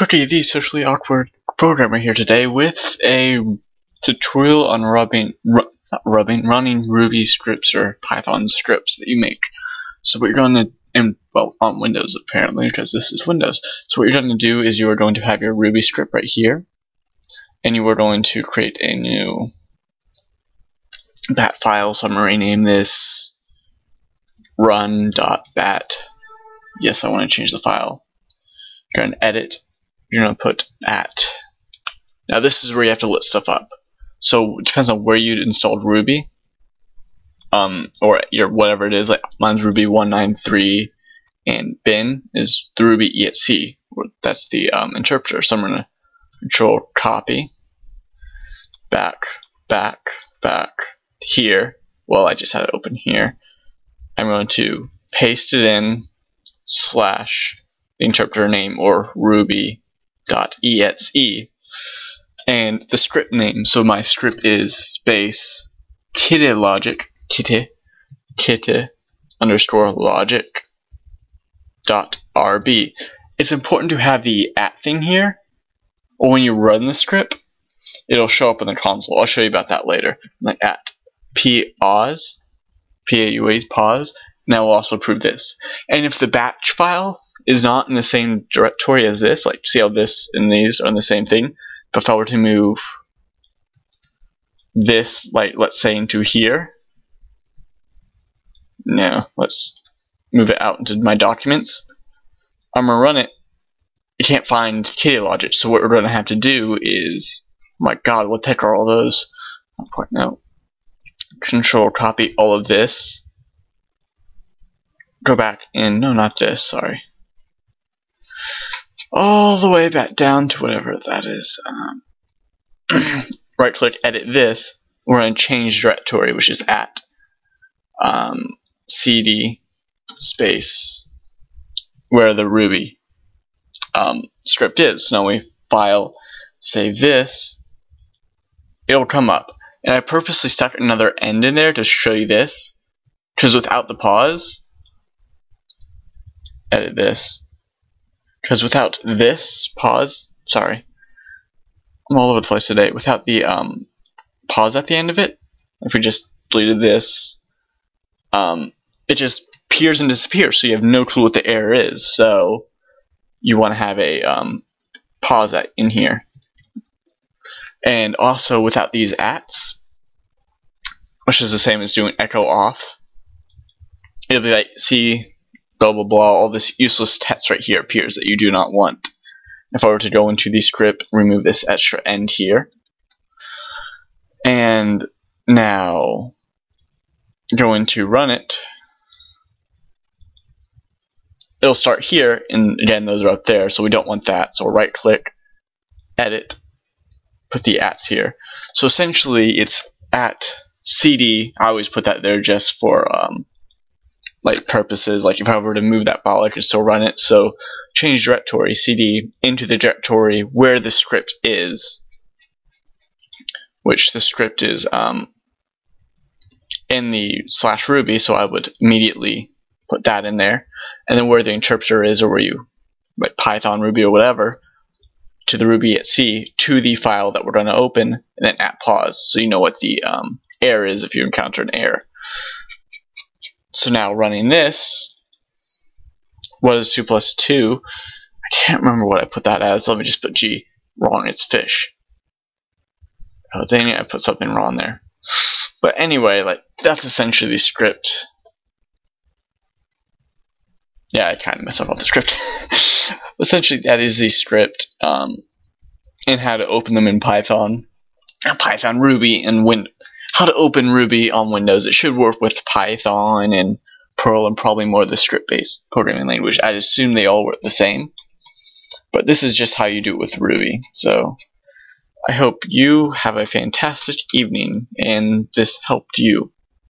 Cookie, the socially awkward programmer here today with a tutorial on running Ruby scripts or Python scripts that you make. So what you're going to, on Windows apparently, because this is Windows. So what you're going to do is you are going to have your Ruby script right here, and you are going to create a new bat file. So I'm going to rename this run.bat. Yes, I want to change the file. You're going to edit. You're going to put at. Now this is where you have to look stuff up. So it depends on where you installed Ruby, or your whatever it is. Like mine's Ruby 193, and bin is the Ruby EXE. That's the interpreter. So I'm going to control copy back here. Well, I just had it open here. I'm going to paste it in / the interpreter name or ruby.exe and the script name. So my script is space kitty logic underscore logic dot rb. It's important to have the at thing here, or when you run the script it'll show up in the console. I'll show you about that later. Like at pause, pause. Now we'll also prove this. And if the batch file is not in the same directory as this, like see how this and these are in the same thing, but if I were to move this, like let's say into here, no, let's move it out into my documents, I'm gonna run it, you can't find kitty logic. So what we're gonna have to do is, oh my god, what the heck are all those? No. Control copy all of this, go back in, no, not this, sorry, all the way back down to whatever that is. Right click, edit this. We're going to change directory, which is at cd space where the Ruby script is. So now we file, save this, it'll come up. And I purposely stuck another end in there to show you this, because without the pause, edit this, because without this pause, sorry, I'm all over the place today, without the pause at the end of it, if we just deleted this, it just appears and disappears, so you have no clue what the error is. So you want to have a pause in here. And also without these ats, which is the same as doing echo off, it'll be like, see, blah blah blah, all this useless text right here appears that you do not want. If I were to go into the script, remove this extra end here, and now going to run it, it'll start here, and again those are up there, so we don't want that. So right click, edit, put the ats here. So essentially it's at cd. I always put that there just for like purposes, like if I were to move that file I could still run it. So change directory, cd into the directory where the script is, which the script is in the /ruby, so I would immediately put that in there, and then where the interpreter is, or where you, like Python, Ruby, or whatever, to the Ruby at C, to the file that we're going to open, and then at pause, so you know what the error is if you encounter an error. So now running this, what is 2 plus 2? I can't remember what I put that as. Let me just put G. Wrong, it's fish. Oh dang it, I put something wrong there. But anyway, like that's essentially the script. Yeah, I kind of messed up on the script. Essentially, that is the script, and how to open them in Python, Ruby, and how to open Ruby on Windows. It should work with Python and Perl and probably more of the script-based programming language. I'd assume they all work the same, but this is just how you do it with Ruby. So I hope you have a fantastic evening and this helped you.